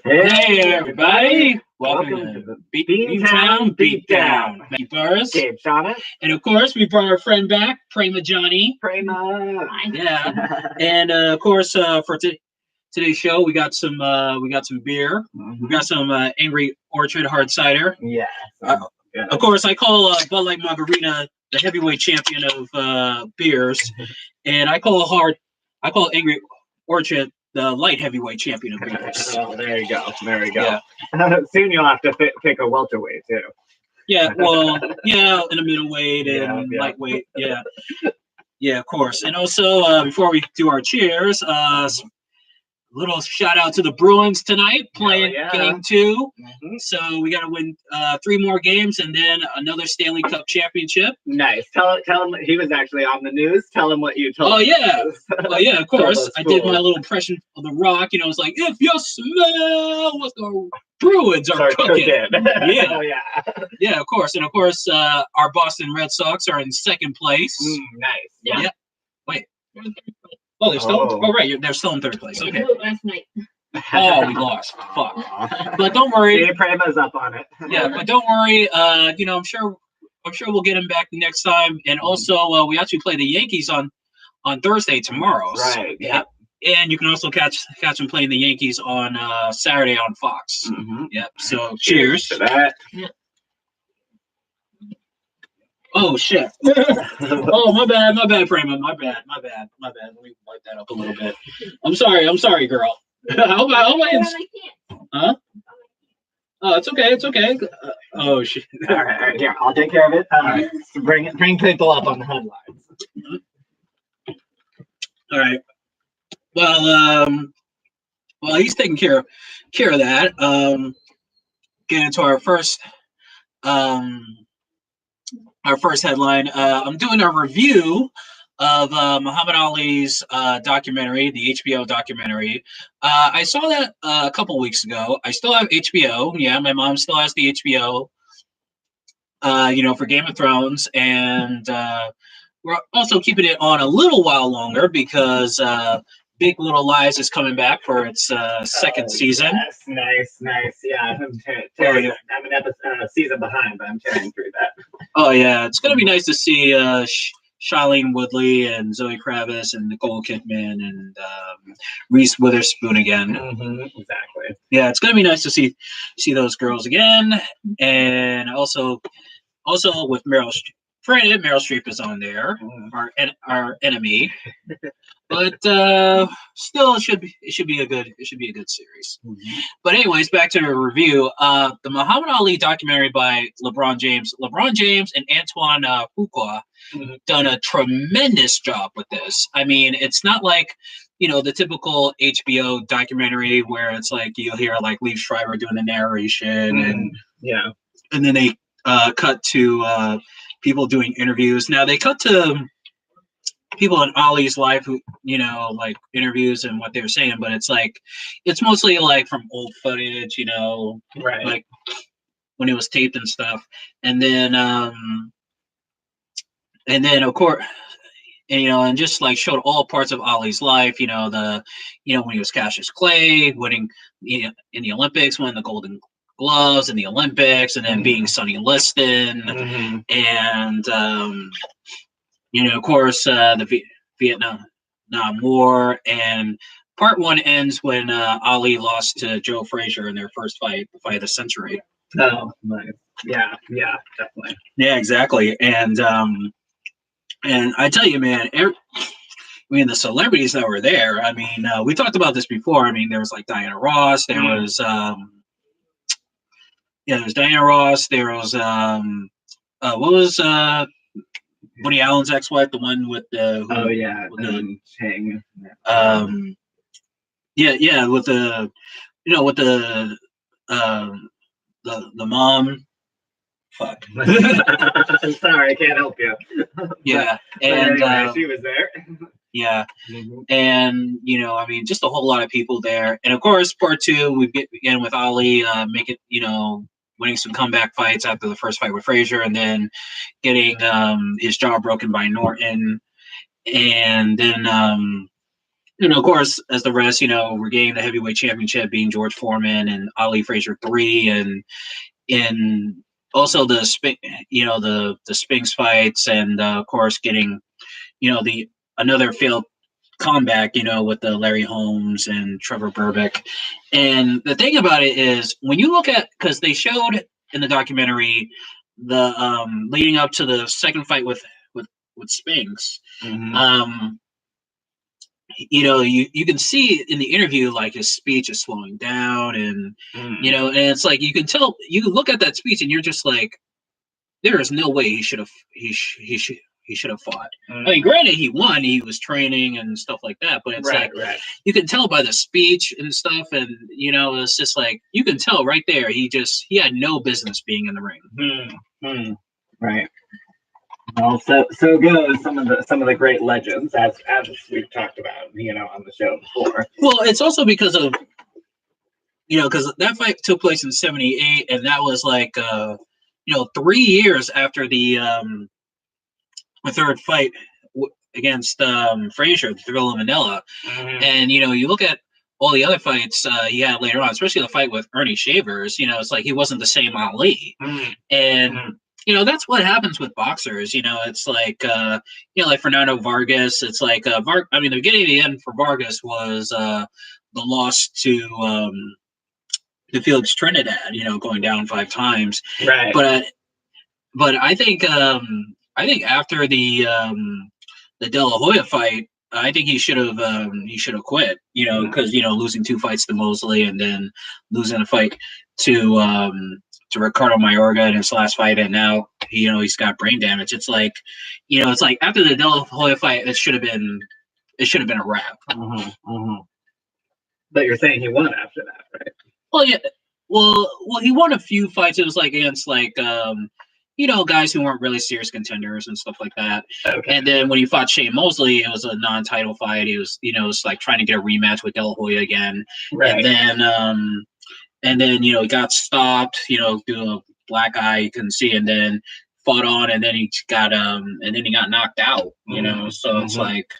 Hey everybody! Welcome to the Beantown Beatdown. Thank you, Boris. Gabe Shauna. And of course, we brought our friend back, Prema Johnny. Prema. Yeah. And of course, for today's show, we got some beer. We got some Angry Orchard hard cider. Yeah. Of course, I call Bud Light Margarita the heavyweight champion of beers, and I call Angry Orchard the light heavyweight champion of beers. Oh, there you go. Yeah. Soon you'll have to pick a welterweight too. Yeah, well, yeah, in the middleweight and lightweight. Yeah. Yeah, of course. And also, before we do our cheers, little shout out to the Bruins tonight playing game 2. So we got to win 3 more games and then another Stanley Cup championship. Nice. Tell him he was actually on the news. Tell him what you told. Oh yeah. Oh yeah. Of course. I did my little impression of The Rock. You know, it's like, if you smell what the Bruins are cooking. Yeah. Oh yeah. Yeah. Of course. And of course, our Boston Red Sox are in second place. Nice. Yeah. Wait. Oh, they're still. Oh, right. They're still in third place. Okay. Last night. Oh, we lost. Fuck. But don't worry. Prema's up on it. Yeah, but don't worry. You know, I'm sure we'll get him back next time. And also, we actually play the Yankees on Thursday tomorrow. Right. Yeah. And you can also catch him playing the Yankees on Saturday on Fox. Yeah. So cheers to that. Yeah. Oh shit! Oh my bad, Prema. My bad. Let me wipe that up a little bit. I'm sorry, girl. How about huh? Oh, it's okay. Oh shit! All right. Here, I'll take care of it. Right. Bring people up on the headlines. All right. Well, he's taking care of that. Get into our first headline. I'm doing a review of Muhammad Ali's documentary, the HBO documentary. I saw that a couple weeks ago. I still have HBO. Yeah, my mom still has the HBO, for Game of Thrones. And we're also keeping it on a little while longer because Big Little Lies is coming back for its second season. Yes, nice. Yeah, I'm an episode, season behind, but I'm tearing through that. Oh yeah, it's gonna be nice to see Shailene Woodley and Zoe Kravitz and Nicole Kidman and Reese Witherspoon again. Exactly. Yeah, it's gonna be nice to see those girls again, and also with Meryl Streep. Granted, Meryl Streep is on there, our enemy, but still, it should be a good series. But anyways, back to the review. The Muhammad Ali documentary by LeBron James and Antoine Fuqua done a tremendous job with this. I mean, it's not like the typical HBO documentary where it's like you'll hear like Liev Schreiber doing the narration and then they cut to people doing interviews. Now they cut to people in Ali's life who, like interviews and what they're saying, but it's mostly like from old footage, right, like when it was taped and stuff. And then of course, and just like showed all parts of Ali's life, when he was Cassius Clay, winning in the Olympics, winning the Golden Gloves in the Olympics, and then being Sonny Liston, and of course the Vietnam War. And part 1 ends when Ali lost to Joe Frazier in their first fight, the fight of the century. Oh, nice. Yeah, definitely. Yeah, exactly. And I tell you, man, the celebrities that were there. I mean, we talked about this before. I mean, there was like Diana Ross. There was there's Diana Ross. There was what was Woody Allen's ex-wife, the one with the Chang. With the mom. Fuck. I'm sorry, I can't help you. Yeah, and anyway, she was there. Yeah, and I mean, just a whole lot of people there. And of course, part 2, we begin with Ali winning some comeback fights after the first fight with Frazier, and then getting his jaw broken by Norton, and then of course, as the rest, regaining the heavyweight championship, being George Foreman and Ali Frazier 3, and also the the Spinks fights, and of course getting the another failed comeback, with the Larry Holmes and Trevor Burbick. And the thing about it is, when you look at, because they showed in the documentary the leading up to the second fight with Spinks. Mhm. You can see in the interview like his speech is slowing down, and and it's like you can tell, you look at that speech and you're just like, there is no way he should have fought. I mean, granted, he won, he was training and stuff like that, but it's right, like right. you can tell by the speech and stuff, and it's just like you can tell right there he had no business being in the ring. Right. Well, so goes some of the great legends, as we've talked about, on the show before. Well, it's also because of because that fight took place in '78, and that was like 3 years after the third fight against Frazier, the Thrilla Manila. And you look at all the other fights he had later on, especially the fight with Ernie Shavers. It's like he wasn't the same Ali, and that's what happens with boxers. It's like like Fernando Vargas. It's like I mean, the beginning of the end for Vargas was the loss to Felix Trinidad. Going down 5 times. Right. But I think after the De La Hoya fight, I think he should have quit. Because losing 2 fights to Mosley and then losing a fight to Ricardo Mayorga in his last fight, and now he's got brain damage. It's like after the De La Hoya fight, it should have been a wrap. But you're saying he won after that, right? Well, yeah. Well, he won a few fights. It was like against guys who weren't really serious contenders and stuff like that. Okay. And then when he fought Shane Mosley, it was a non-title fight. He was, it's like trying to get a rematch with De La Hoya again. Right. And then he got stopped, through a black eye, you couldn't see, and then fought on, and then he got knocked out. So it's like,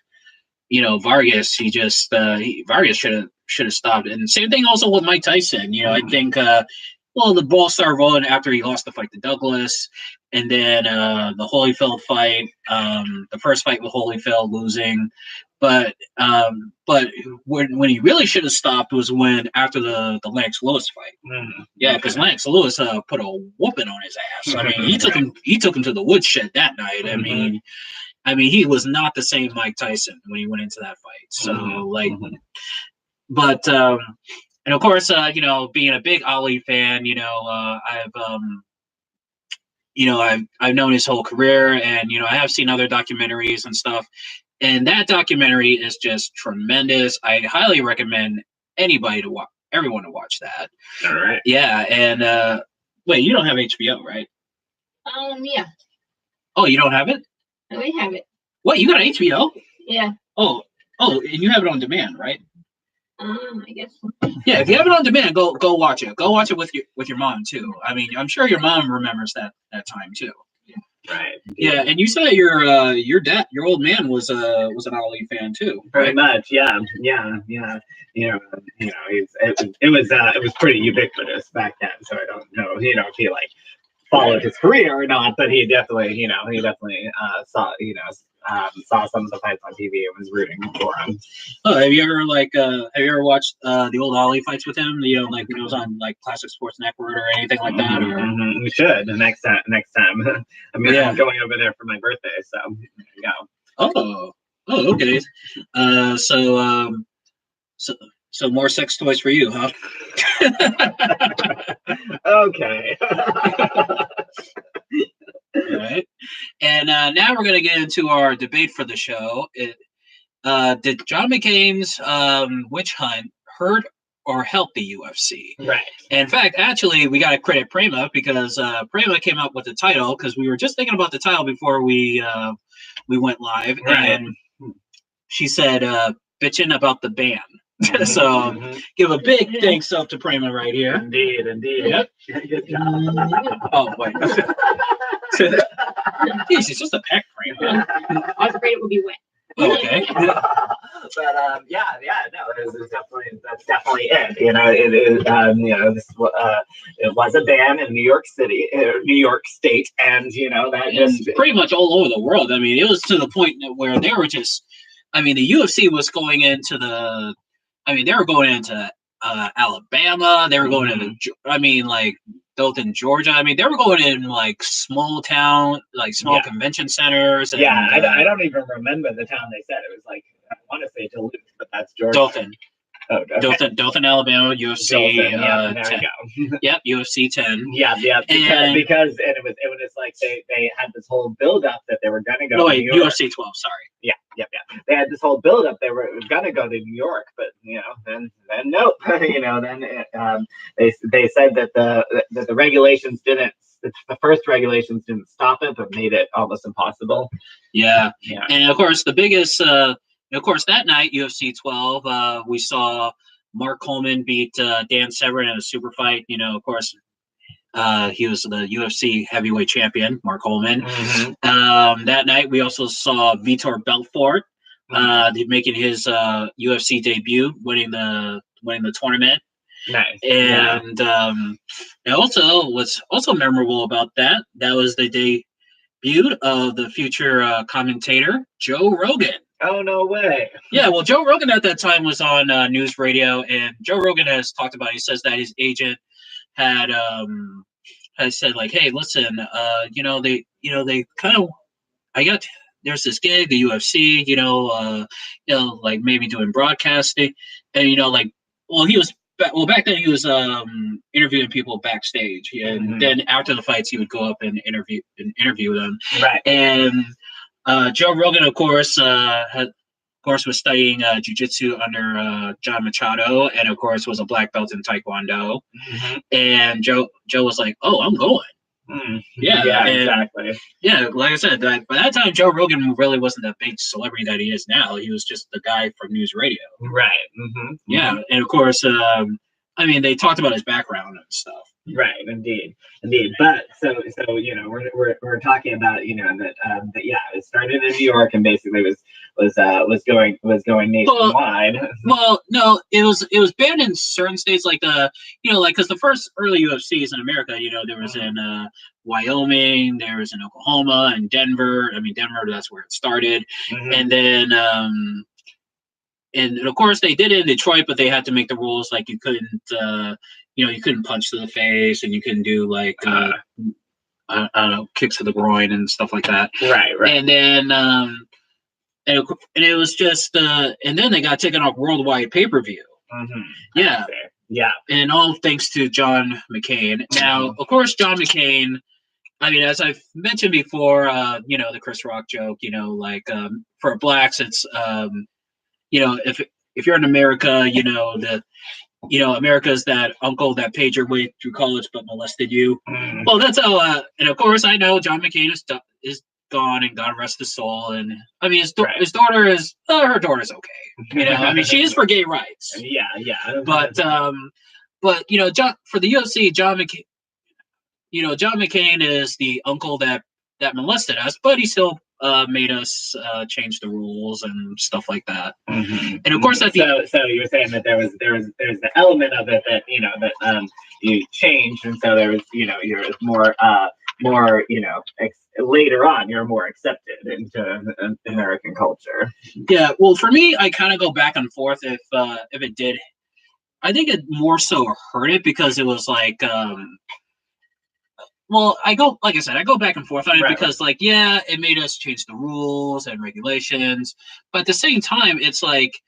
Vargas, Vargas should have stopped. And same thing also with Mike Tyson. I think the ball started rolling after he lost the fight to Douglas, and then the Holyfield fight, the first fight with Holyfield losing. But when he really should have stopped was after the Lennox Lewis fight. Yeah, because Lennox Lewis put a whooping on his ass. I mean, he took him to the woodshed that night. I mean, he was not the same Mike Tyson when he went into that fight. So but and of course, being a big Ali fan, I've known his whole career, and I have seen other documentaries and stuff. And that documentary is just tremendous. I highly recommend everyone to watch that. All right. Yeah, and wait, you don't have HBO, right? Yeah. Oh, you don't have it? No, we have it. What, you got HBO? Yeah. Oh, and you have it on demand, right? I guess. Yeah, if you have it on demand, go watch it. Go watch it with your mom too. I mean, I'm sure your mom remembers that time too. Right. Yeah, and you said your dad, your old man, was an Ali fan too. Very much. Yeah. It was pretty ubiquitous back then. So I don't know, if he like followed his career or not, but he definitely saw some of the fights on TV and was rooting for him. Oh, have you ever watched the old Ali fights with him? Like when it was on like Classic Sports Network or anything like that? Or We should next time. I mean, I'm going over there for my birthday, so there you go. Oh, okay. So more sex toys for you, huh? Okay. All right. And now we're going to get into our debate for the show. Did John McCain's witch hunt hurt or help the UFC? Right. And in fact, actually, we got to credit Prema, because Prema came up with the title, because we were just thinking about the title before we went live. Right. And she said, bitching about the ban. So give a big thanks up to Prema right here. Indeed. Yep. Good job. Oh, wait. Jeez, it's just a peck, Prema. I was afraid it would be wet. Okay. That's definitely it. It was a ban in New York City, New York State, and that just pretty much all over the world. I mean, it was to the point where they were just. I mean, the UFC was going into the. I mean, they were going into Alabama. They were going into. I mean, like Dothan, Georgia. I mean, they were going in like small town, like small convention centers. And, I don't even remember the town they said. It was like I want to say Duluth, but that's Georgia. Dothan. Oh, okay. Dothan, Alabama, UFC. Dothan, there 10. We go. Yep, UFC 10. Yeah, because it was like they had this whole build up that they were gonna go. No, wait, UFC 12. Sorry. Yeah. They had this whole build up. They were gonna go to New York, but then nope. They said that the regulations didn't. The first regulations didn't stop it, but made it almost impossible. Yeah. And of course, the biggest. Of course, that night, UFC 12, we saw Mark Coleman beat Dan Severn in a super fight. Of course, he was the UFC heavyweight champion, Mark Coleman. That night, we also saw Vitor Belfort making his UFC debut, winning the tournament. Nice. And also, what's also memorable about that was the debut of the future commentator, Joe Rogan. Oh, no way. Yeah, well, Joe Rogan at that time was on news radio, and Joe Rogan has talked about, he says that his agent had said, like, hey, listen, they kind of, there's this gig, the UFC, like maybe doing broadcasting, and, he was, back then he was interviewing people backstage, and then after the fights, he would go up and interview them. Right. And Joe Rogan, of course, was studying jiu-jitsu under John Machado, and of course was a black belt in Taekwondo. And Joe was like, "Oh, I'm going." Yeah, exactly. Yeah, like I said, by that time, Joe Rogan really wasn't the big celebrity that he is now. He was just the guy from news radio. Right. Yeah, and of course, they talked about his background and stuff. Right, indeed. But so we're talking about that it started in New York and basically was going nationwide. Well, no, it was banned in certain states, like because the first early UFCs in America, there was in Wyoming, there was in Oklahoma and Denver. I mean, Denver, that's where it started, and then. And of course, they did it in Detroit, but they had to make the rules like you couldn't, you couldn't punch to the face, and you couldn't do like, I don't know, kicks to the groin and stuff like that. Right. And then, and it was just, and then they got taken off worldwide pay-per-view. Yeah. And all thanks to John McCain. Now, of course, John McCain. I mean, as I've mentioned before, the Chris Rock joke. For blacks, it's. If you're in America, America's that uncle that paid your way through college but molested you. Well, that's how. And of course, I know John McCain is gone, and God rest his soul. And I mean, his daughter is her daughter's okay. I mean, she is for gay rights. Yeah. But John, for the UFC, John McCain. John McCain is the uncle that molested us, but he still made us change the rules and stuff like that. And of course, so you were saying that there's the element of it that you changed, and so there was you're more later on you're more accepted into American culture. Yeah, well, for me, I kind of go back and forth if it did. I think it more so hurt it because it was like. Well, I go back and forth on it because, it made us change the rules and regulations. But at the same time, it's like,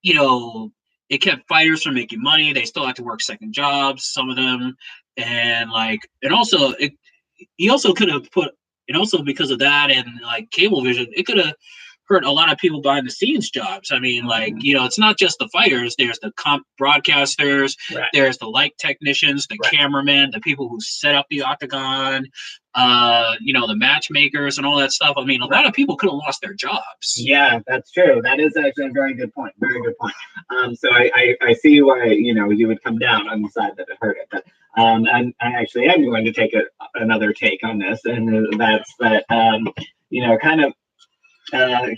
it kept fighters from making money. They still had to work second jobs, some of them. And, also, he also could have also because of that and, Cablevision, it could have hurt a lot of people behind the scenes jobs. I mean, it's not just the fighters. There's the broadcasters. There's the light technicians, the cameramen, the people who set up the octagon, the matchmakers and all that stuff. I mean, a lot of people could have lost their jobs. Yeah, that's true. That is actually a very good point. Very good point. So I see why, you would come down on the side that it hurt it. But I actually am going to take another take on this, and that's that, kind of, kind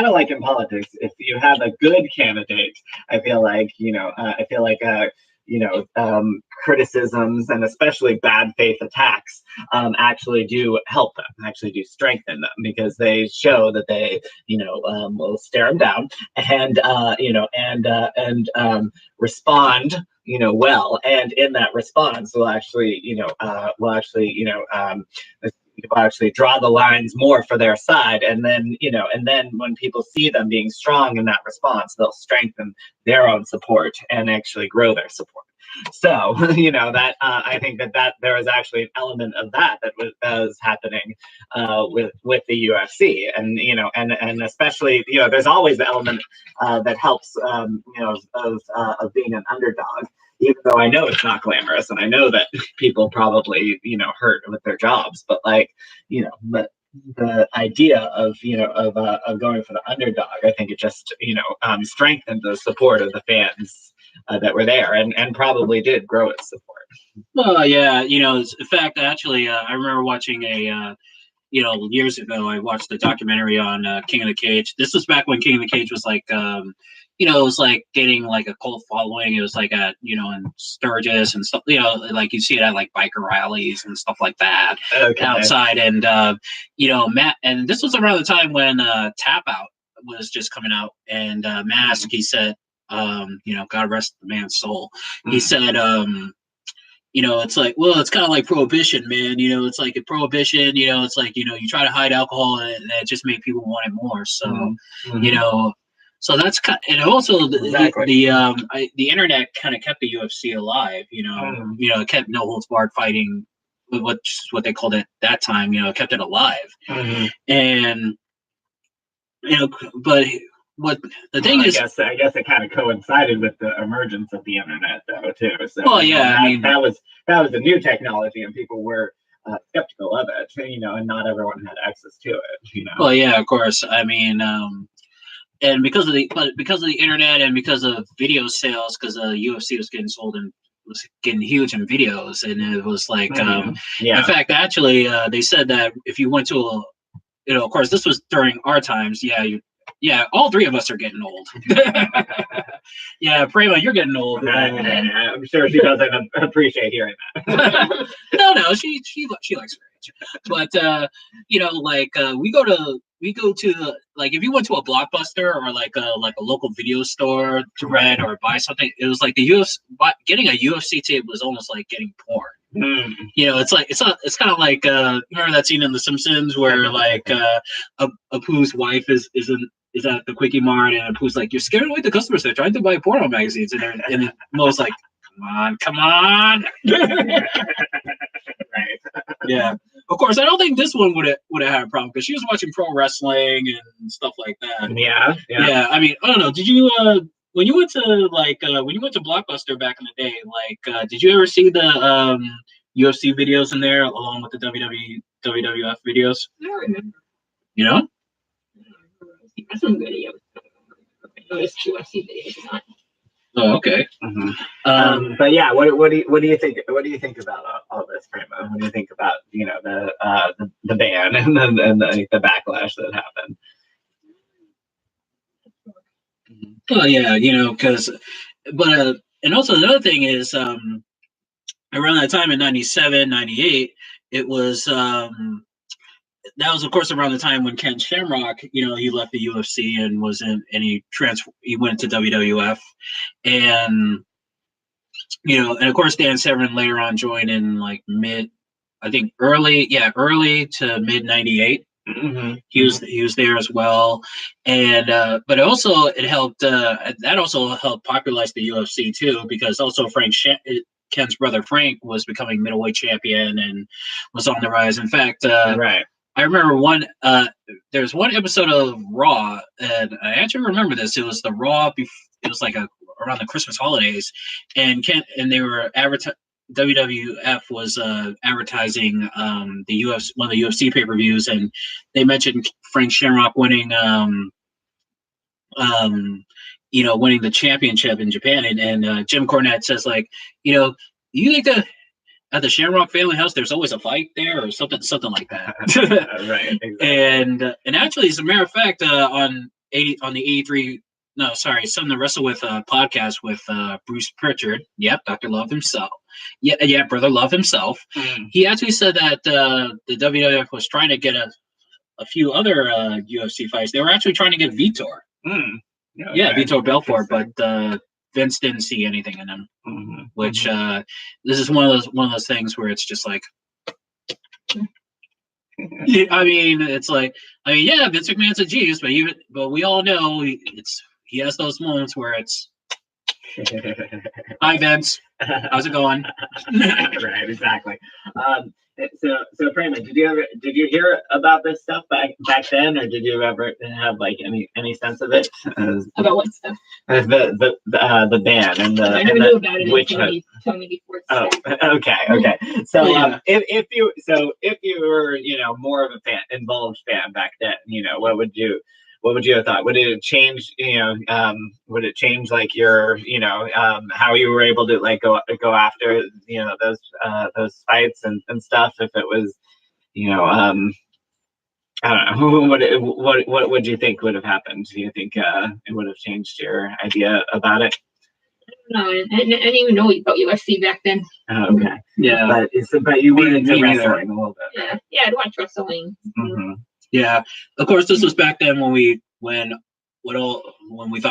of like in politics, if you have a good candidate, I feel like, criticisms and especially bad faith attacks actually do help them, actually do strengthen them, because they show that they, will stare them down and, respond, well. And in that response, will actually draw the lines more for their side, and then when people see them being strong in that response, they'll strengthen their own support and actually grow their support. So that I think that there is actually an element of that was happening with the UFC, and especially there's always the element that helps of being an underdog, even though I know it's not glamorous, and I know that people probably hurt with their jobs, but but the idea of going for the underdog, I think it just strengthened the support of the fans that were there, and probably did grow its support. Well, yeah, in fact, actually, I remember watching years ago, I watched a documentary on King of the Cage. This was back when King of the Cage was like, it was like getting like a cult following. It was like in Sturgis and stuff, like you see it at like biker rallies and stuff like that outside. And, Matt, and this was around the time when Tap Out was just coming out, and Mask, he said, God rest the man's soul. He said, it's like, well, it's kind of like prohibition, man. It's like a prohibition, it's like, you try to hide alcohol, and it just made people want it more. So, so that's kind of, and also the internet kind of kept the UFC alive, it kept no holds barred fighting, what they called it that time, kept it alive. And, but what the thing is, I guess it kind of coincided with the emergence of the internet, though, too. So, well, yeah, that was a new technology, and people were skeptical of it, and not everyone had access to it. Well, yeah, of course. I mean, and because of the internet, and because of video sales, because UFC was getting sold and was getting huge in videos, and it was like, in fact, actually, they said that if you went to of course, this was during our times. Yeah, all three of us are getting old. Yeah, Prema, you're getting old. I'm sure she doesn't appreciate hearing that. No, she likes her age. But we go to like, if you went to a Blockbuster or like a local video store to rent or buy something, it was like the UFC. Getting a UFC tape was almost like getting porn. It's like it's kind of like remember that scene in The Simpsons where like Apu's wife is at the Quickie Mart, and Apu's like, "You're scaring away the customers. They're trying to buy porno magazines," and Mo's like, "Come on." Right. Yeah. Of course, I don't think this one would have had a problem, because she was watching pro wrestling and stuff like that. Yeah. I mean, I don't know. Did you when you went to Blockbuster back in the day, like, did you ever see the UFC videos in there along with the WWF videos? I don't remember. Some videos. Those UFC videos, not. Oh, okay. But yeah, what do you think? What do you think about all this, Prima? What do you think about the ban and the backlash that happened? Oh yeah, because, but and also the other thing is, around that time in 97, 98, it was that was, of course, around the time when Ken Shamrock, he left the UFC and he went to WWF, and and of course Dan Severn later on joined in like early to mid 98. He was there as well, and but it helped. That also helped popularize the UFC too, because also Ken's brother Frank was becoming middleweight champion and was on the rise. In fact, right. I remember there's one episode of Raw, and I actually remember this. It was the Raw. It was like around the Christmas holidays, and they were WWF was advertising the UFC, one of the UFC pay-per-views, and they mentioned Frank Shamrock winning winning the championship in Japan, and Jim Cornette says, like, you think at the Shamrock family house, there's always a fight there or something like that. Right. Exactly. And actually, as a matter of fact, on the 83. No, sorry, Something to Wrestle With podcast with Bruce Pritchard. Yep, Dr. Love himself. Yeah, Brother Love himself. He actually said that the WWF was trying to get a few other UFC fights. They were actually trying to get Vitor. Yeah, Vitor Belfort, but Vince didn't see anything in him. Which this is one of those things where it's just like, I mean, it's like, yeah, Vince McMahon's a genius, but we all know he has those moments where it's, hi Vince, how's it going? Right, exactly. So Prima, did you hear about this stuff back then, or did you ever have like any sense of it? About what stuff? The ban and the I never knew about it witch until hunt. you told me before. Oh, okay. So Yeah. if you were more of a involved fan back then, what would you have thought? Would it change would it change like your how you were able to like go after those fights and stuff, if it was I don't know, what would you think would have happened? Do you think it would have changed your idea about it? No, I didn't even know about UFC back then. Oh, okay. Yeah. But you were into Me neither. wrestling a little bit. Yeah, I'd watch wrestling. Yeah, of course, this was back then when we thought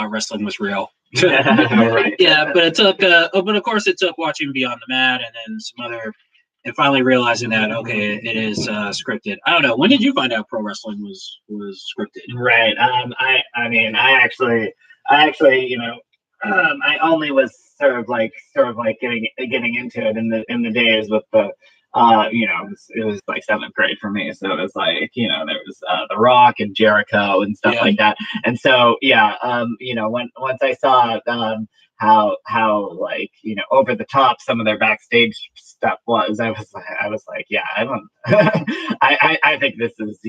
wrestling was real. Right. Yeah, but it took, but of course, it took watching Beyond the Mat and then some other, and finally realizing that okay, it is scripted. I don't know. When did you find out pro wrestling was scripted? Right. I mean, I actually, I only was sort of like getting into it in the days with the. It was like 7th grade for me. So it was like, there was The Rock and Jericho and stuff like that. And so, once I saw how like, over the top some of their backstage stuff was, I was like, yeah, I don't, I think this is,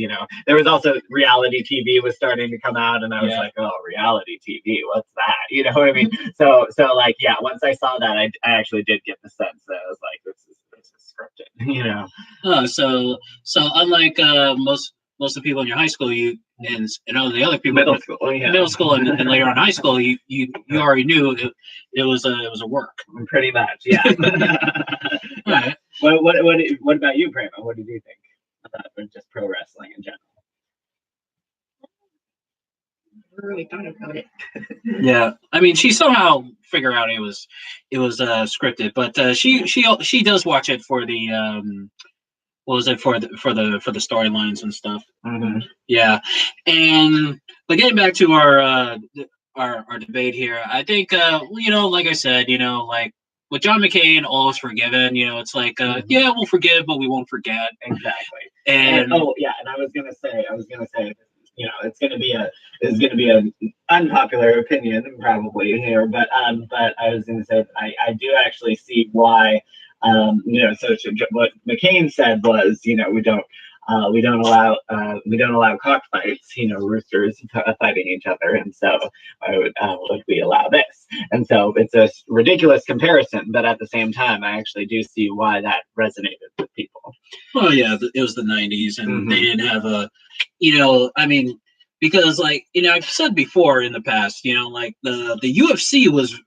there was also reality TV was starting to come out, and I was like, oh, reality TV, what's that? You know what I mean? So like, yeah, once I saw that, I actually did get the sense that I was like, this is scripted, So unlike most of the people in your high school, you and all the other people middle school and later on high school, you already knew it was a work. Pretty much, yeah. Yeah. What about you, Prima? What did you think about just pro wrestling in general? Never really thought about it. Yeah, I mean, she somehow figured out it was scripted, but she does watch it for the what was it for the storylines and stuff. Yeah, but getting back to our debate here, I think like I said, like with John McCain, all is forgiven. It's like yeah, we'll forgive, but we won't forget. Exactly. And and I was gonna say it's gonna be an unpopular opinion probably here, but I was gonna say I do actually see why. What McCain said was, we don't allow cockfights, roosters fighting each other, and so why would we allow this? And so it's a ridiculous comparison, but at the same time, I actually do see why that resonated with people. Well, yeah, it was the 90s, and they didn't have I mean, because like I've said before in the past, like the UFC was.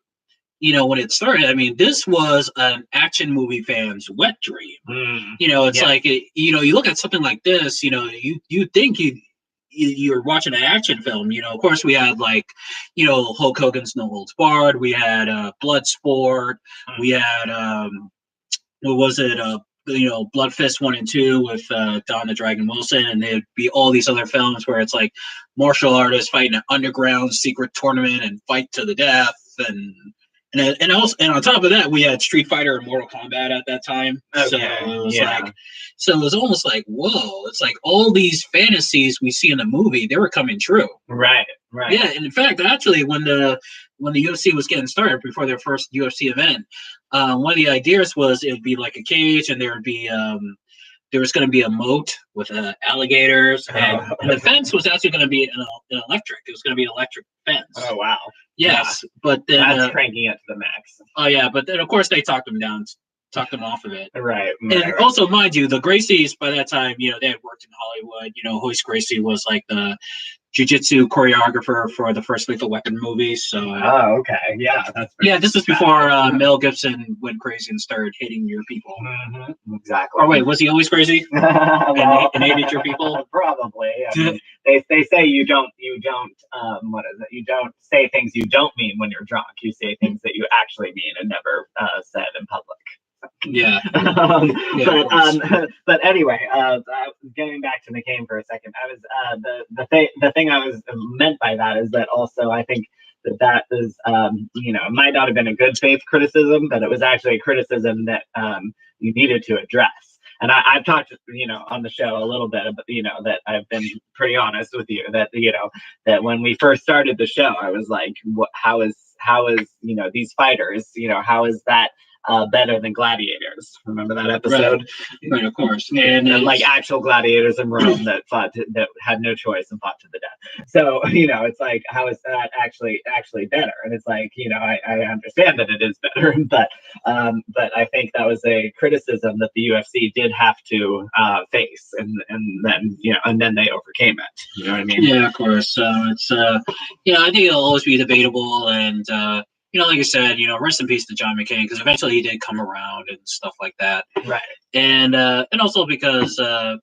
When it started, I mean, this was an action movie fan's wet dream. It's like, you look at something like this, you think you're watching an action film. Of course, we had like, Hulk Hogan's No Holds Barred. We had Bloodsport. We had, what was it? Blood Fist 1 and 2 with Don the Dragon Wilson, and there'd be all these other films where it's like martial artists fighting an underground secret tournament and fight to the death, and also, and on top of that, we had Street Fighter and Mortal Kombat at that time. Okay. So it was it was almost like, whoa! It's like all these fantasies we see in the movie, they were coming true. Right. Yeah, and in fact, actually, when the UFC was getting started before their first UFC event, one of the ideas was it would be like a cage, and there would be there was going to be a moat with alligators, and the fence was actually going to be an electric. It was going to be an electric fence. Oh wow! Yes, but then that's cranking it to the max. Oh yeah, but then of course they talked them down talked them off of it. Right. And also, mind you, the Gracies by that time, they had worked in Hollywood. Hoist Gracie was like the jiu-jitsu choreographer for the first Lethal Weapon movies. So, oh, okay, yeah, that's this is before Mel Gibson went crazy and started hitting your people. Mm-hmm. Exactly. Or wait, was he always crazy? Well, and hated your people? Probably. I mean, they say you don't what is it? You don't say things you don't mean when you're drunk. You say things that you actually mean and never said in public. Yeah. But anyway, getting back to McCain for a second, I was the thing I was meant by that is that also I think that is it might not have been a good faith criticism, but it was actually a criticism that you needed to address. And I've talked, on the show a little bit, but that I've been pretty honest with you that that when we first started the show, I was like, how is these fighters, how is that better than gladiators? Remember that episode? Right, of course. And like actual gladiators in Rome that that had no choice and fought to the death. So it's like, how is that actually better? And it's like, I understand that it is better, but I think that was a criticism that the UFC did have to face, and then they overcame it. You know what I mean? Yeah, of course. So it's I think it'll always be debatable, and like I said, rest in peace to John McCain, because eventually he did come around and stuff like that. Right. And also because me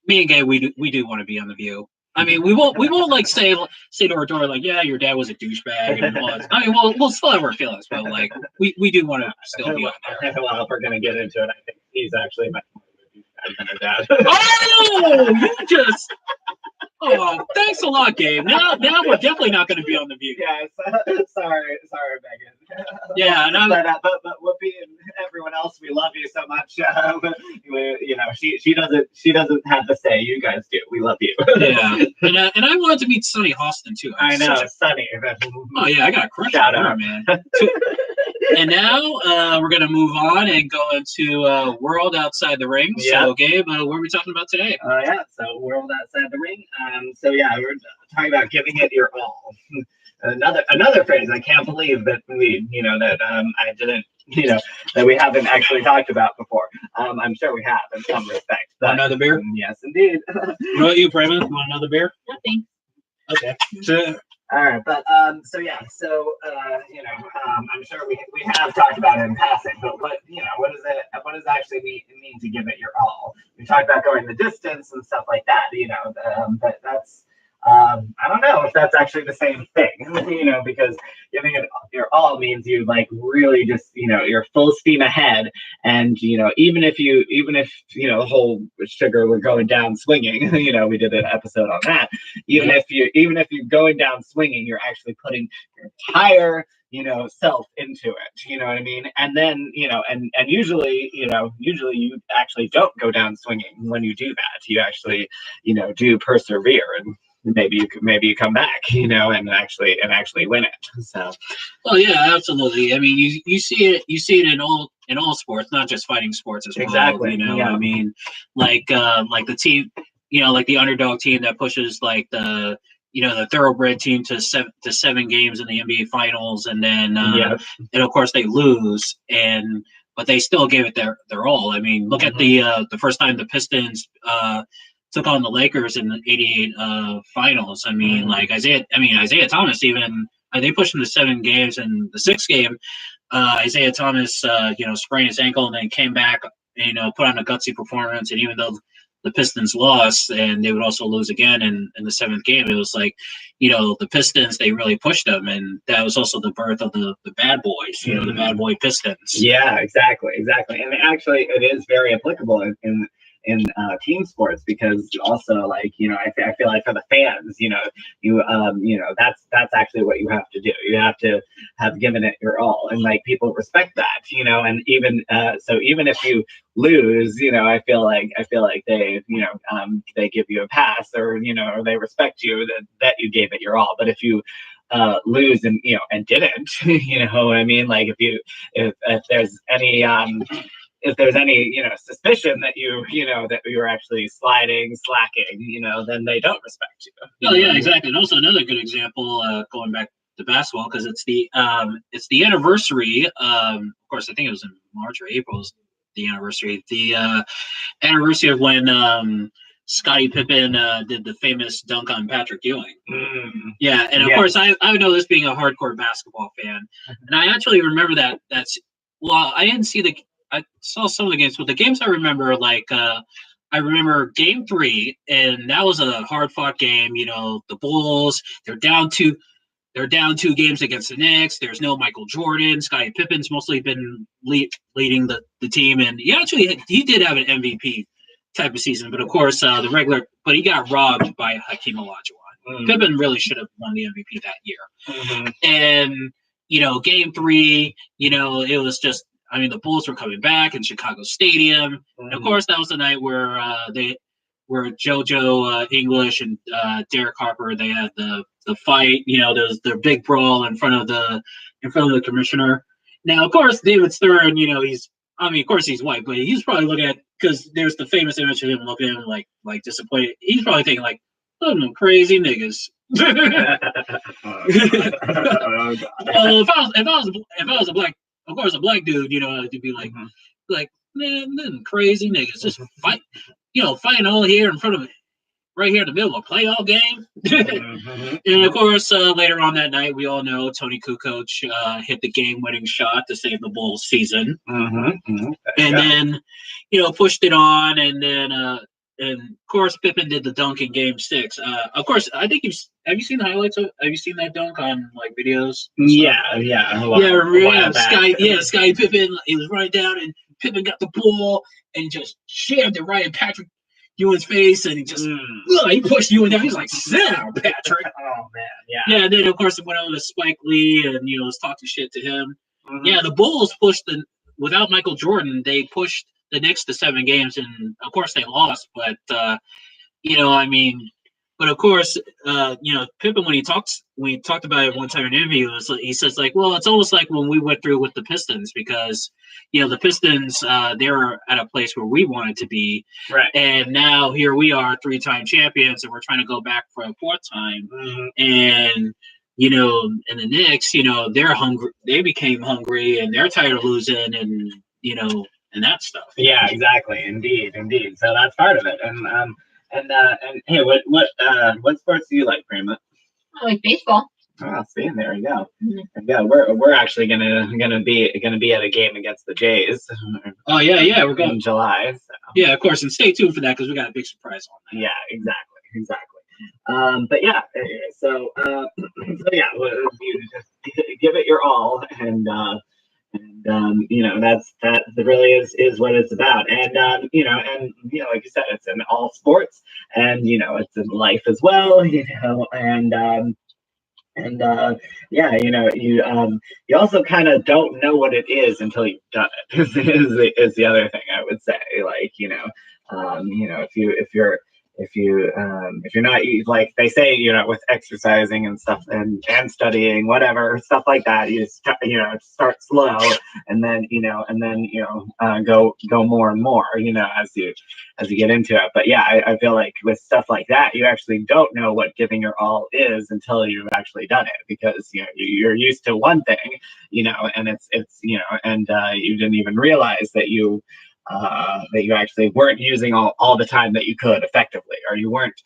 and Gay, we do want to be on The View. I mean, we won't like say to our daughter like, yeah, your dad was a douchebag and all that. I mean, we'll still have our feelings, but like we do want to still be on there. Well, if we're gonna get into it, I think he's actually much more of a douchebag than her dad. Oh, you just. Oh, thanks a lot, Gabe. Now we're definitely not going to be on The View. Yes, sorry, Megan. Yeah, and but Whoopi and everyone else, we love you so much. She doesn't have to say. You guys do. We love you. Yeah, and I wanted to meet Sonny Hostin too. I know, Sonny. Oh yeah, I got a crush on her, man. And now we're gonna move on and go into World Outside the Ring. Yep. So, Gabe, what are we talking about today? So World Outside the Ring. We're talking about giving it your all. Another phrase I can't believe that we, I didn't, that we haven't actually talked about before. I'm sure we have in some respect. Want another beer? Yes, indeed. What about you, Prema? Want another beer? Nothing. Okay. All right, but I'm sure we have talked about it in passing, but what does it actually mean to give it your all? We talked about going the distance and stuff like that, but that's I don't know if that's actually the same thing, because giving it your all means you like really just, you're full steam ahead. And, even if the whole sugar were going down swinging, we did an episode on that. Even if you're going down swinging, you're actually putting your entire, self into it, you know what I mean? And then, and usually you actually don't go down swinging when you do that. You actually, do persevere, and maybe you come back, and actually win it. So, well, yeah, absolutely. I mean, you see it in all sports, not just fighting sports as well. Exactly. Yeah. I mean, like the team, like the underdog team that pushes like the thoroughbred team to seven games in the NBA Finals, and then and of course they lose, but they still gave it their all. I mean, look at the first time the Pistons took on the Lakers in the '88 finals. I mean, like Isaiah Thomas, even they pushed him to 7 games, and the 6th game, Isaiah Thomas, sprained his ankle and then came back, put on a gutsy performance. And even though the Pistons lost, and they would also lose again in the 7th game, it was like, the Pistons, they really pushed them, and that was also the birth of the Bad Boys, the Bad Boy Pistons. Yeah, exactly, and actually, it is very applicable in team sports, because also, like, I feel like for the fans, that's actually what you have to do. You have to have given it your all, and like people respect that, and even even if you lose, I feel like they they give you a pass, or or they respect you that you gave it your all. But if you lose and didn't, I mean, like if there's any suspicion that that you're actually slacking, then they don't respect you. Oh yeah, exactly. And also another good example, going back the basketball because it's the anniversary. Of course, I think it was in March or April. Was the anniversary. The anniversary of when Scottie Pippen did the famous dunk on Patrick Ewing. Yeah, and of course I know this being a hardcore basketball fan, and I actually remember that. Well, I didn't see I saw some of the games, but the games I remember, I remember Game 3, and that was a hard fought game. You know, the Bulls they're down two games against the Knicks. There's no Michael Jordan. Scottie Pippen's mostly been leading the team, and he did have an MVP type of season, but of course but he got robbed by Hakeem Olajuwon. Pippen really should have won the MVP that year. And Game 3, it was just the Bulls were coming back in Chicago Stadium, and of course that was the night where JoJo English and Derek Harper they had the fight. There's the big brawl in front of the commissioner. Now, of course, David Stern, of course he's white, but he's probably looking at, because there's the famous image of him looking at him like disappointed. He's probably thinking like, "Them crazy niggas." If I was a black, of course, a black dude, to be like, man, them crazy niggas just fighting all here in front of me. Right here in the middle of a playoff game. And of course, later on that night, we all know Tony Kukoc hit the game-winning shot to save the Bulls season. And then, pushed it on, and then, and of course, Pippen did the dunk in Game 6. Of course, I think have you seen the highlights? Have you seen that dunk on videos? Scottie Pippen. He was right down, and Pippen got the ball and just jammed it right in Patrick Ewing's face, and he just he pushed Ewing down. He's like, "Sit down, Patrick." Oh man, yeah. And then of course it went over to Spike Lee, and was talking shit to him. Yeah, the Bulls pushed without Michael Jordan, they pushed the Knicks to 7 games, and of course they lost. But but of course, Pippen when he talked about it one time in an interview, he says like, well, it's almost like when we went through with the Pistons, because the Pistons they were at a place where we wanted to be, right? And now here we are, 3-time champions, and we're trying to go back for a 4th time, and and the Knicks, they're hungry. They became hungry, and they're tired of losing, and and that stuff. Yeah, exactly. Indeed. So that's part of it, and hey, what sports do you like, Prima? I like baseball. Oh, see, there you go. Yeah, we're actually gonna be at a game against the Jays. Oh yeah, we're going in July. So. Yeah, of course, and stay tuned for that because we got a big surprise on that. Yeah, exactly. But yeah, so yeah, you just give it your all, and that really is what it's about, and like you said, it's in all sports, and it's in life as well, you also kind of don't know what it is until you've done it. Is the other thing I would say, like if you're not, like they say, with exercising and stuff and studying, whatever stuff like that, you start slow, and then go more and more, as you get into it. But yeah, I feel like with stuff like that, you actually don't know what giving your all is until you've actually done it, because you're used to one thing, and it's and you didn't even realize that you actually weren't using all the time that you could effectively, or you weren't,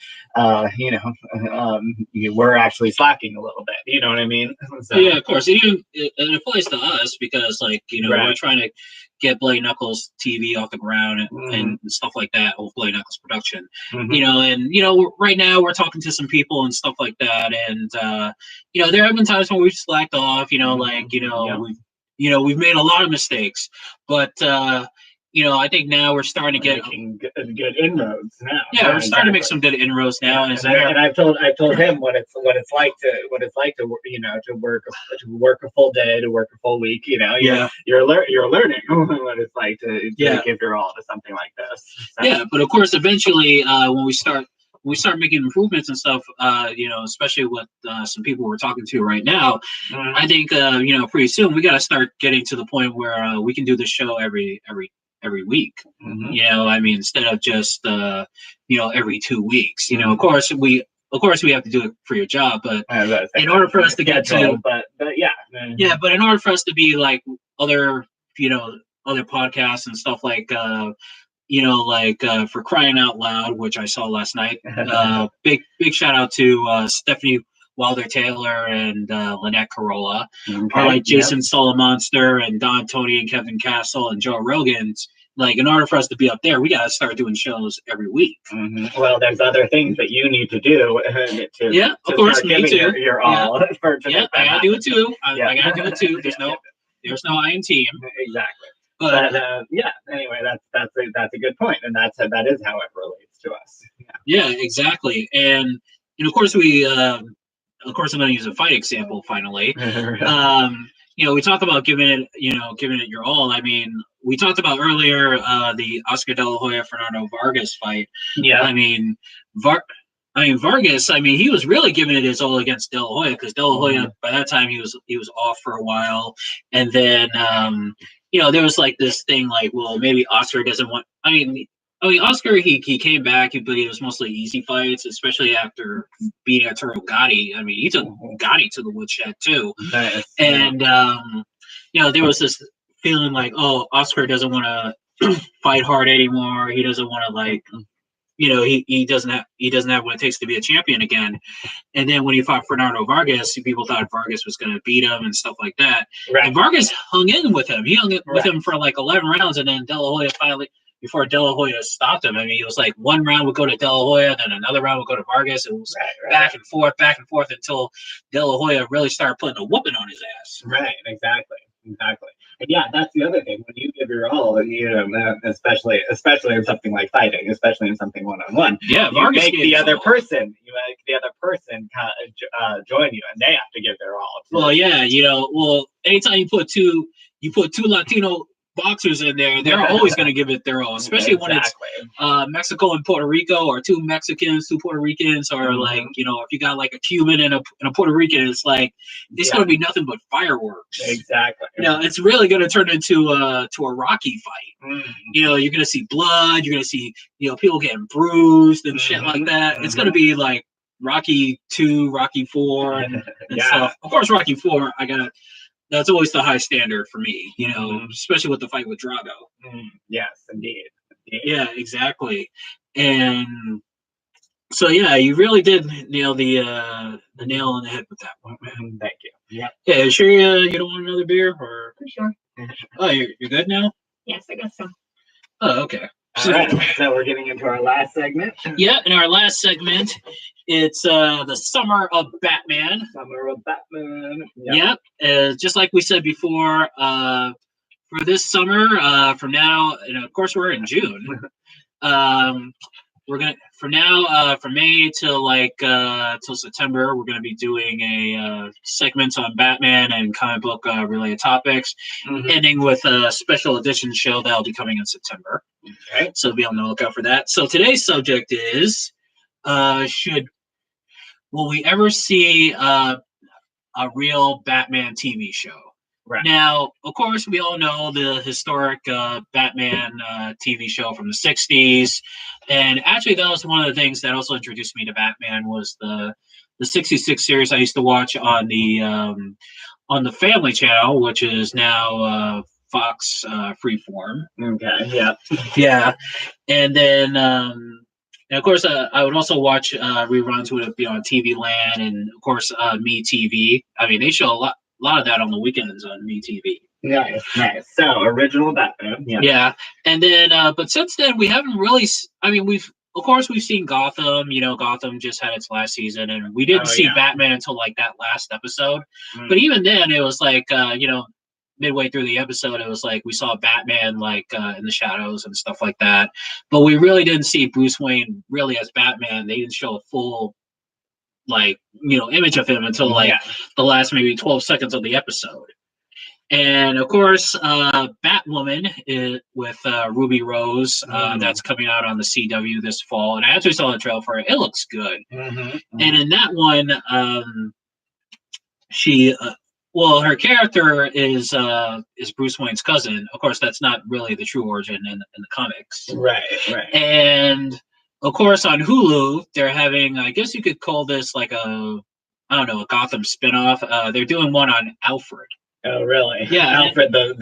you were actually slacking a little bit. You know what I mean? So, yeah, of course. And it applies to us because, like, right. We're trying to get Bloody Knuckles TV off the ground and stuff like that, with Bloody Knuckles production. And right now we're talking to some people and stuff like that, and there have been times when we've slacked off. We've made a lot of mistakes, but I think now we're starting to get good inroads now. Yeah, we're starting to make some good inroads now. And I've told him what it's like to work a full day, to work a full week. You're learning what it's like to give your all to something like this. So. Yeah, but of course, eventually, when we start making improvements and stuff, especially with some people we're talking to right now, I think pretty soon we got to start getting to the point where we can do the show every week, instead of just every 2 weeks. Of course, we of course we have to do it for your job, but I was gonna say, in order for us to get schedule, to, but yeah. yeah, but in order for us to be like other, other podcasts and stuff like, for Crying Out Loud, which I saw last night. Big shout out to Stephanie Wilder Taylor and Lynette Carolla, or like Jason Solomonster and Don Tony and Kevin Castle and Joe Rogan's. Like, in order for us to be up there, we got to start doing shows every week. Well, there's other things that you need to do to of course, me too. Your all. I gotta do it too. I gotta do it too. There's no I in team. Exactly. But anyway, that's a good point, and that is how it relates to us. Yeah, exactly. And of course I'm going to use a fight example finally. We talk about giving it your all. I mean, we talked about earlier the Oscar De La Hoya Fernando Vargas fight. Yeah. I mean, Vargas. I mean, he was really giving it his all against De La Hoya, because De La Hoya by that time he was off for a while, and then there was like this thing like, well, maybe Oscar doesn't want. I mean, Oscar, he came back, but it was mostly easy fights, especially after beating Arturo Gatti. I mean, he took Gatti to the woodshed too. Nice. And there was this feeling like, oh, Oscar doesn't want to fight hard anymore. He doesn't want to, like, he doesn't have what it takes to be a champion again. And then when he fought Fernando Vargas, people thought Vargas was going to beat him and stuff like that. Right. And Vargas hung in with him. He hung in with him for like 11 rounds, and then De La Hoya finally. Before De La Hoya stopped him, I mean, it was like one round would go to De La Hoya, then another round would go to Vargas. It was back and forth until De La Hoya really started putting a whooping on his ass. Right, exactly. And yeah, that's the other thing. When you give your all, especially in something like fighting, especially in something one-on-one, yeah, you make the other person join you, and they have to give their all. Well, yeah, anytime you put two Latino boxers in there, they're always going to give it their all, especially when it's Mexico and Puerto Rico, or two Mexicans, two Puerto Ricans, or like, if you got like a Cuban and a Puerto Rican, it's like, it's going to be nothing but fireworks. Exactly. It's really going to turn into a Rocky fight. You're going to see blood, you're going to see, people getting bruised and shit like that. It's going to be like Rocky 2, Rocky 4, and stuff. Of course, Rocky 4, that's always the high standard for me, especially with the fight with Drago. Yes, indeed. Yeah, exactly. And so, yeah, you really did nail the nail on the head with that one, man. Thank you. Yeah. Yeah, sure you don't want another beer? Or? For sure. Oh, you're good now? Yes, I guess so. Oh, okay. All right, so we're getting into our last segment. Yeah, in our last segment, it's the Summer of Batman. Summer of Batman. Yep. Just like we said before, for this summer, from now, and of course we're in June. We're gonna from May till September, we're gonna be doing a segments on Batman and comic book related topics, ending with a special edition show that'll be coming in September. Okay, so be on the lookout for that. So today's subject is, will we ever see a real Batman TV show? Right. Now, of course, we all know the historic Batman TV show from the 60s. And actually, that was one of the things that also introduced me to Batman, was the 66 series I used to watch on the Family Channel, which is now Fox Freeform. Okay, yeah. Yeah. And then, and of course, I would also watch reruns, would be on TV Land, and of course, Me TV. I mean, they show a lot of that on the weekends on Me TV. Nice. So, original Batman. Yeah. And then, but since then, we haven't really. I mean, we've seen Gotham. Gotham just had its last season, and we didn't see Batman until like that last episode. But even then, it was like, midway through the episode, it was like we saw Batman like in the shadows and stuff like that. But we really didn't see Bruce Wayne really as Batman. They didn't show a full image of him until the last maybe 12 seconds of the episode. And of course, Batwoman with Ruby Rose, that's coming out on the CW this fall. And I actually saw the trailer for it. It looks good. And in that one, she, her character is Bruce Wayne's cousin. Of course, that's not really the true origin in the comics. Right. And of course, on Hulu, they're having, I guess you could call this like I don't know, a Gotham spinoff. They're doing one on Alfred. Oh, really? Yeah, Alfred, the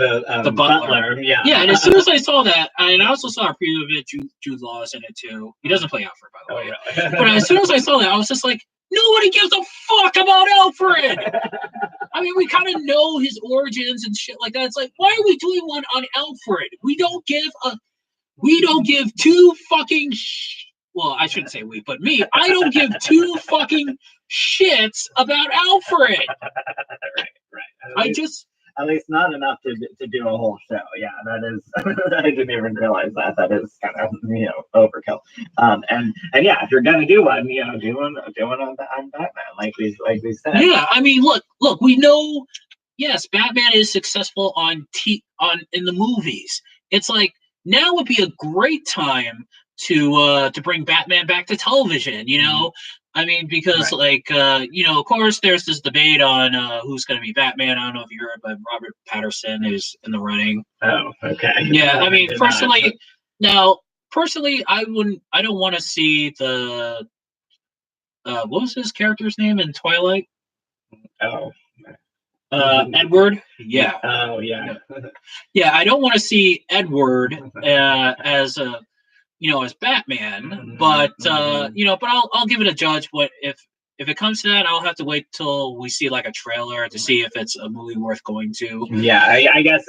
the butler. Yeah. Yeah, and as soon as I saw that, and I also saw a preview of it, Jude Law's in it too. He doesn't play Alfred, by the Oh, way. really? But as soon as I saw that, I was just like, nobody gives a fuck about Alfred. I mean, we kind of know his origins and shit like that. It's like, why are we doing one on Alfred? We don't give two fucking. Well, I shouldn't say we, but me. I don't give two fucking shits about Alfred. Right. At least not enough to do a whole show. Yeah, that is. I didn't even realize that. That is kind of overkill. And yeah, if you're gonna do one, do one on Batman, like we said. Yeah, I mean, look, we know. Yes, Batman is successful in the movies. It's like now would be a great time to bring Batman back to television. I mean, because of course, there's this debate on who's going to be Batman. I don't know if you heard, but Robert Patterson is in the running. Oh, okay. Yeah, I mean, personally, I don't want to see the what was his character's name in Twilight? Oh. Edward. Yeah. Oh, yeah. Yeah, I don't want to see Edward as as Batman, but but I'll give it a judge. What if it comes to that, I'll have to wait till we see like a trailer to see if it's a movie worth going to. Yeah, I guess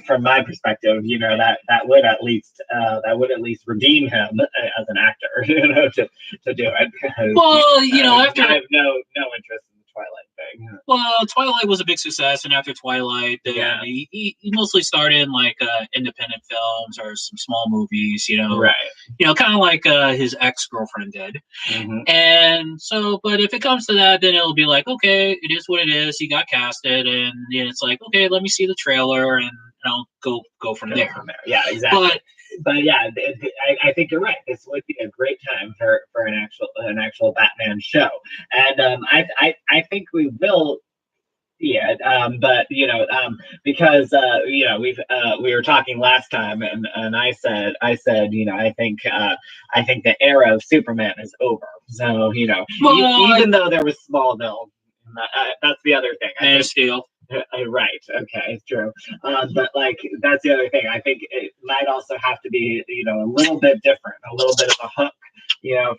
from my perspective, that would at least redeem him as an actor, to do it. Because, well, after I have no interest in the Twilight thing. Well, Twilight was a big success, and after Twilight, he mostly starred in like independent films or some small movies, Right. Kind of like his ex-girlfriend did. Mm-hmm. And so, but if it comes to that, then it'll be like, okay, it is what it is. He got casted, and it's like, okay, let me see the trailer, and I'll go from there. Yeah, exactly. But yeah, I think you're right. This would be a great time for an actual Batman show, and I think we will. Yeah, but because we were talking last time, and I said I think the era of Superman is over. So even though there was Smallville, that's the other thing. Man of Steel. Right. Okay. It's true. But like, that's the other thing. I think it might also have to be, a little bit different, a little bit of a hook,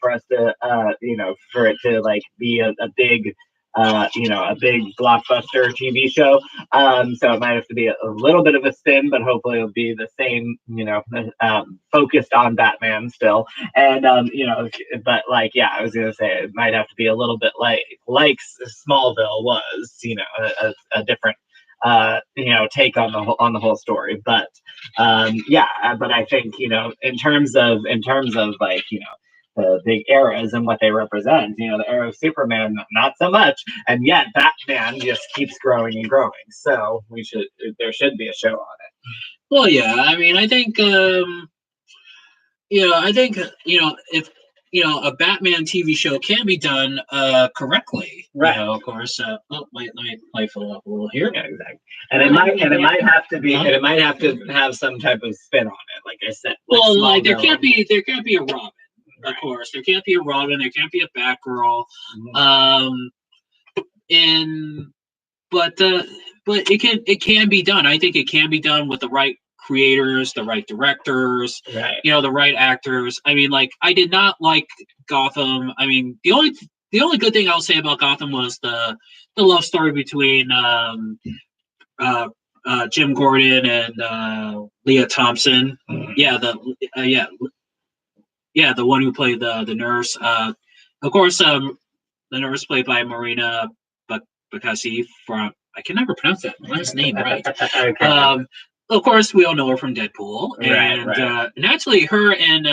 for us to, for it to like be a big, a big blockbuster TV show. So it might have to be a little bit of a spin, but hopefully it'll be the same, focused on Batman still. And, but like, yeah, I was going to say it might have to be a little bit like Smallville was, a different, take on the whole story. But, but I think, in terms of like, the big eras and what they represent, the era of Superman, not so much, and yet Batman just keeps growing and growing. So there should be a show on it. Well, yeah, I mean, I think, if a Batman TV show can be done correctly, right? Of course. Let me fill up a little here. Yeah, exactly. And it might have to be, and it might have to have some type of spin on it, like I said. Well, like there can't be a Robin. Of course, there can't be a Robin. There can't be a Batgirl. But it can be done. I think it can be done with the right creators, the right directors, right. The right actors. I mean, like I did not like Gotham. I mean, the only good thing I'll say about Gotham was the love story between Jim Gordon and Leah Thompson. The one who played the nurse. Of course, the nurse played by Marina Bacassi from. I can never pronounce that last name right. Okay. Of course, we all know her from Deadpool, and right. And actually, her and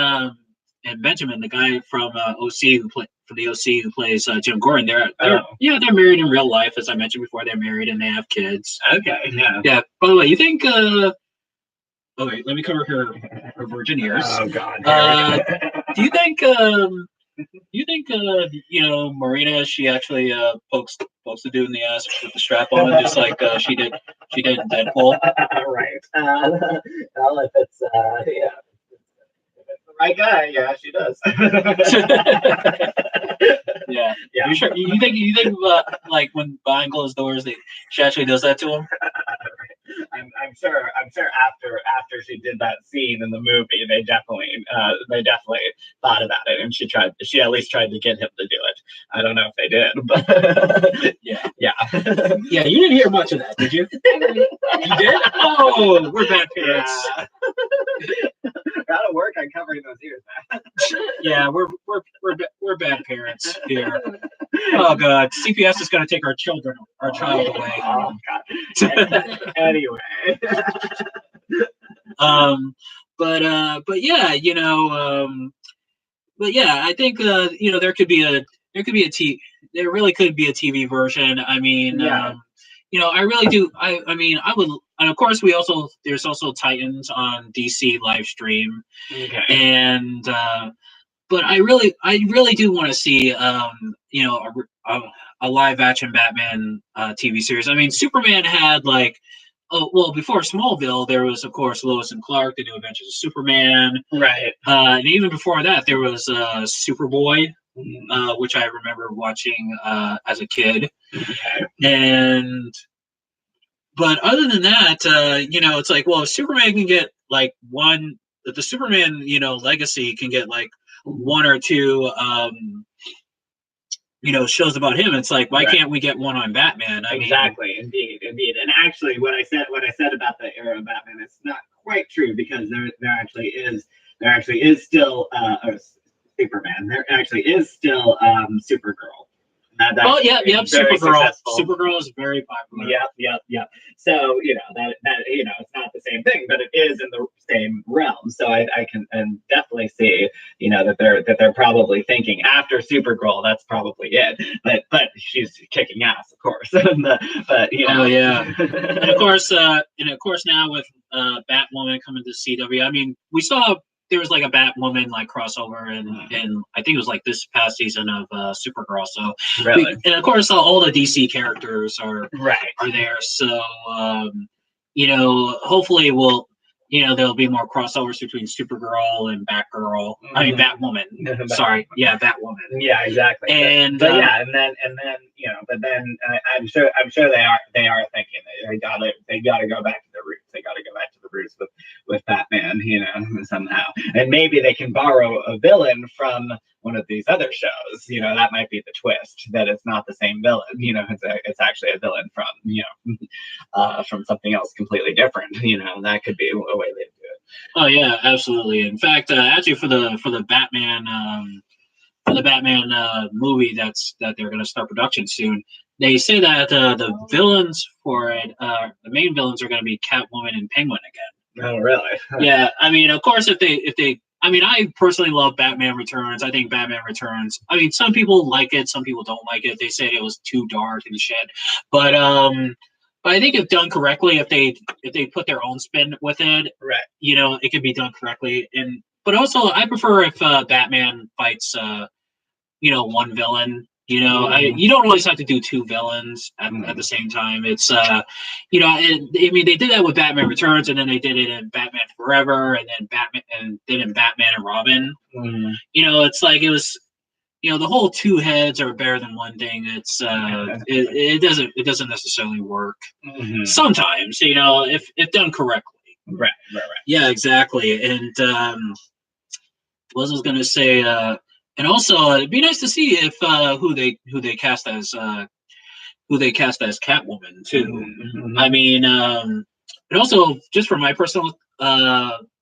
Benjamin, the guy from OC who plays Jim Gordon, they're married in real life, as I mentioned before. They're married and they have kids. Okay. Yeah. Yeah. By the way, you think? Oh wait, let me cover her virgin ears. Oh God. Do you think? Marina, she actually pokes the dude in the ass with the strap on, just like she did in Deadpool. Right. Well, if it's the I got it. Yeah, she does. Yeah. Yeah. You sure? You think like when behind closed doors, she actually does that to him? I'm sure after she did that scene in the movie, they definitely thought about it, and she at least tried to get him to do it. I don't know if they did, but Yeah. yeah. Yeah, you didn't hear much of that, did you? You did? Oh, we're bad parents. Yeah. Gotta work on covering those ears, man. Yeah, we're bad parents here. Oh god, CPS is gonna take our child away. Oh god. Anyway. But yeah, but yeah, I think there could be there really could be a TV version. I mean, Yeah. I really do. I mean, I would, and of course, there's also Titans on DC live stream, Okay. and but I really do want to see a live action Batman TV series. I mean, Superman had like. Oh, well, before Smallville, there was, of course, Lois and Clark, The New Adventures of Superman. Right. And even before that, there was Superboy, which I remember watching as a kid. Okay. But other than that, it's like, well, if Superman can get like if the Superman, legacy can get like one or two, shows about him. It's like, why can't we get one on Batman? Exactly, indeed. And actually, what I said about the era of Batman, it's not quite true because there actually is still Superman. There actually is still Supergirl. Yep. Supergirl. Successful. Supergirl is very popular. Yep. So that it's not the same thing, but it is in the same realm. So I can definitely see that they're probably thinking after Supergirl, that's probably it. But she's kicking ass, of course. but Oh yeah, and of course now with Batwoman coming to CW, I mean we saw there was like a Batwoman like crossover and I think it was like this past season of Supergirl. So really, and of course all the DC characters are there. So hopefully there'll be more crossovers between Supergirl and Batgirl. I mean Batwoman. Sorry, yeah, Batwoman. Yeah, exactly. And but I'm sure they are thinking that they gotta go back to the roots. They gotta go back to the roots with Batman, somehow. And maybe they can borrow a villain from one of these other shows. That might be the twist, that it's not the same villain. It's actually a villain from something else completely different. That could be a way they do it. Oh yeah, absolutely. In fact, actually for the Batman movie that they're going to start production soon, they say that the villains for it, the main villains are going to be Catwoman and Penguin again. Oh really? Yeah, I mean, of course, if they I mean, I personally love Batman Returns. I think Batman Returns. I mean, some people like it, some people don't like it. They said it was too dark and shit. But I think if done correctly, if they put their own spin with it, it could be done correctly. But also, I prefer if Batman fights, one villain. You don't always have to do two villains at the same time. It's I mean, they did that with Batman Returns, and then they did it in Batman Forever, and then in Batman and Robin. It's like it was. The whole two heads are better than one thing. It's it doesn't necessarily work. Sometimes, if done correctly. Right. Yeah, exactly. And what was I going to say? And also, it'd be nice to see if who they cast as Catwoman too. I mean, and also just for my personal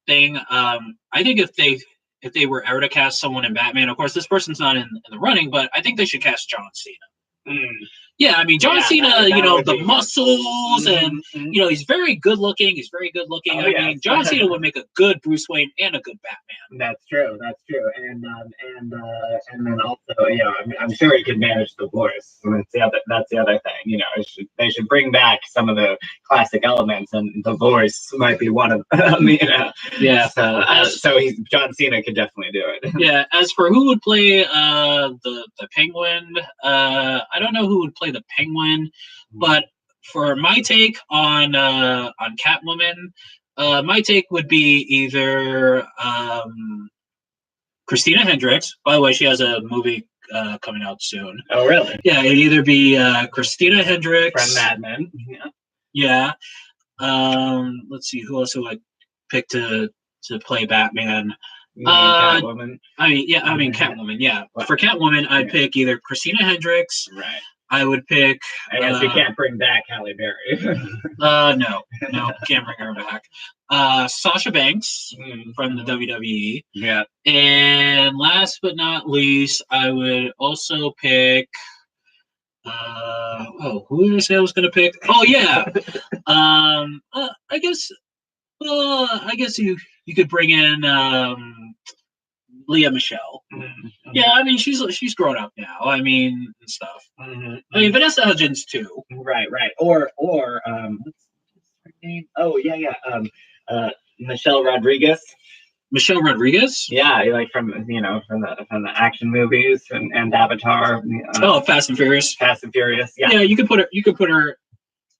thing, I think if they were ever to cast someone in Batman, of course this person's not in the running, but I think they should cast John Cena. Yeah, I mean John Cena, the muscles and he's very good looking. He's very good looking. I mean John Cena would make a good Bruce Wayne and a good Batman. That's true. And then also, I'm sure he could manage the voice. That's the other thing. They should bring back some of the classic elements, and the voice might be one of them. Yeah. So John Cena could definitely do it. Yeah. As for who would play the Penguin, I don't know who would play the Penguin, but for my take on Catwoman, my take would be either Christina Hendricks. By the way, she has a movie coming out soon. Oh, really? Yeah, it'd either be Christina Hendricks From Mad Men. Yeah. Yeah. Let's see, who else would I pick to play Batman? You mean Catwoman? I mean Catwoman. Yeah, for Catwoman, I'd pick either Christina Hendricks. Right. I would pick. I guess you can't bring back Halle Berry. No, can't bring her back. Sasha Banks from the WWE. Yeah. And last but not least, I would also pick. Who did I say I was gonna pick? Oh yeah. I guess. I guess you could bring in Leah Michelle. Mm-hmm. Yeah, I mean she's grown up now. I mean and stuff. Mm-hmm. I mean Vanessa Hudgens too. Right. Or what's her name? Oh yeah. Michelle Rodriguez. Michelle Rodriguez. Yeah, like from the action movies and Avatar. Fast and Furious. Fast and Furious. Yeah. Yeah, you could put her.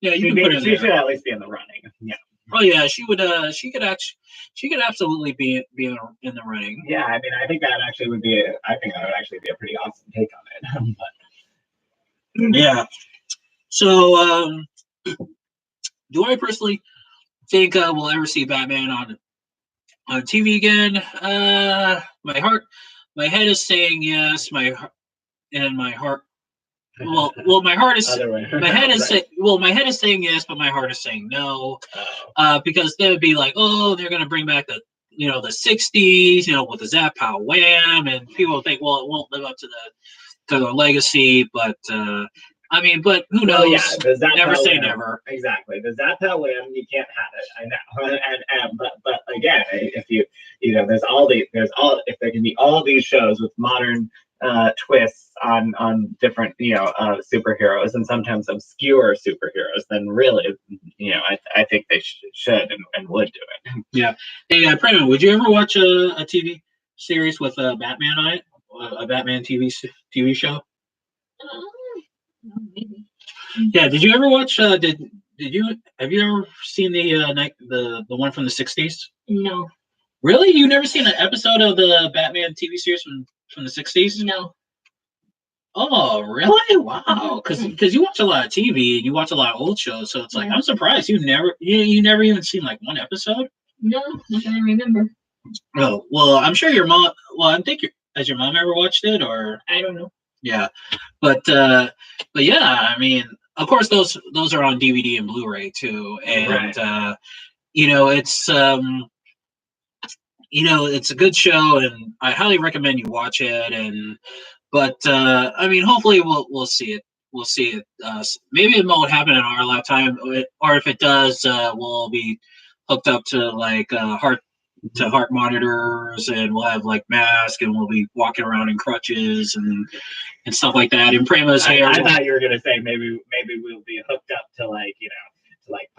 Yeah, you can put her. She should at least be in the running. Yeah. Oh yeah, she would. She could absolutely be in the running. Yeah, I mean, I think that would actually be a pretty awesome take on it. But yeah. So, do I personally think we'll ever see Batman on TV again? My head is saying yes. My heart. Well, my heart is. My head is my head is saying yes, but my heart is saying no. Because they would be like, oh, they're gonna bring back the the '60s, with the Zap Pow Wham, and people will think, well, it won't live up to the legacy, but I mean, but who knows? Well, yeah, never say never. Exactly. The Zap Pow Wham, you can't have it. I know. And but again, if if there can be all these shows with modern twists on different superheroes and sometimes obscure superheroes, then really I think they should and would do it. Yeah. Hey, Brandon, would you ever watch a TV series with Batman on it? A Batman TV show? Maybe. Yeah. Did you ever watch? Have you ever seen the one from the '60s? No. Really? You never seen an episode of the Batman TV series from the '60s? No. Oh, really? Wow. Because you watch a lot of TV and you watch a lot of old shows, so it's like I'm surprised you never even seen like one episode. No, not that I remember. Oh well, I'm sure your mom. Well, I think has your mom ever watched it or? I don't know. Yeah, but yeah, I mean, of course those are on DVD and Blu-ray too, and right. It's a good show, and I highly recommend you watch it. But I mean, hopefully we'll see it. We'll see it. Maybe it won't happen in our lifetime, or if it does, we'll be hooked up to like heart monitors, and we'll have like masks, and we'll be walking around in crutches and stuff like that. And Prema's hair. I thought you were gonna say maybe we'll be hooked up to like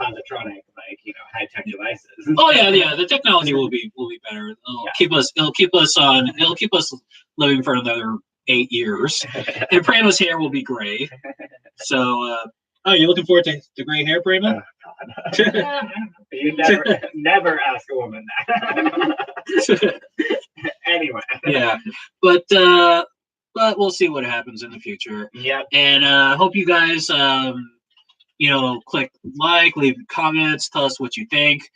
positronic, high tech devices. Oh yeah. The technology will be better. It'll keep us living for another 8 years, and Prema's hair will be gray. So, you're looking forward to the gray hair, Prema? Oh, God. You never ask a woman that. Anyway. Yeah, but we'll see what happens in the future. Yep. And hope you guys click like, leave comments, tell us what you think.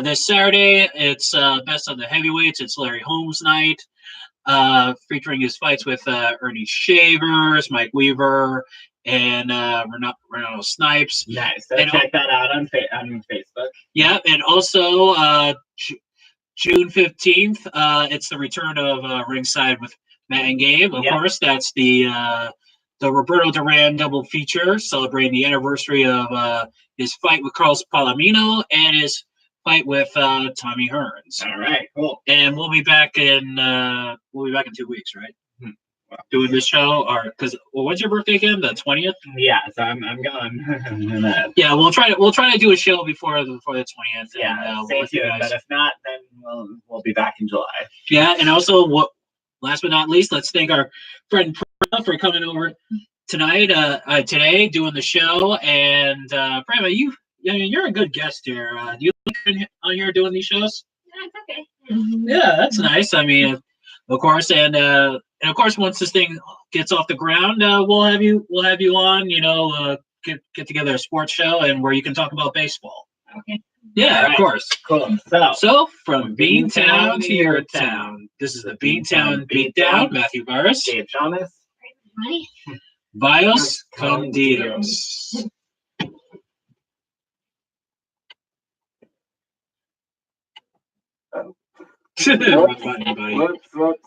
This Saturday, it's Best of the Heavyweights. It's Larry Holmes night, featuring his fights with Ernie Shavers, Mike Weaver, and Renato Snipes. Nice. So check that out on Facebook. Yeah, and also June 15th, it's the return of Ringside with Matt and Gabe. Of course, that's the Roberto Duran double feature, celebrating the anniversary of his fight with Carlos Palomino and his fight with Tommy Hearns. All right, cool. And we'll be back in 2 weeks, right? Doing this show, or when's your birthday again? The 20th? Yeah, so I'm gone. Yeah, we'll try to do a show before the 20th. Yeah, stay tuned. But if not, then we'll be back in July. Yeah, and also last but not least, let's thank our friend Prema for coming over tonight, today, doing the show. And Prema, you're a good guest here. Do you like on here doing these shows? That's okay. Yeah, that's nice. I mean, Of course, and of course, once this thing gets off the ground, we'll have you on. Get together a sports show and where you can talk about baseball. Okay. Yeah, All of right. course. Cool. So from Beantown to your town, this is the Beantown Beatdown. Matthew Burris, Dave Thomas. Money. Bios Conditos. Wrong button, buddy. Whoops.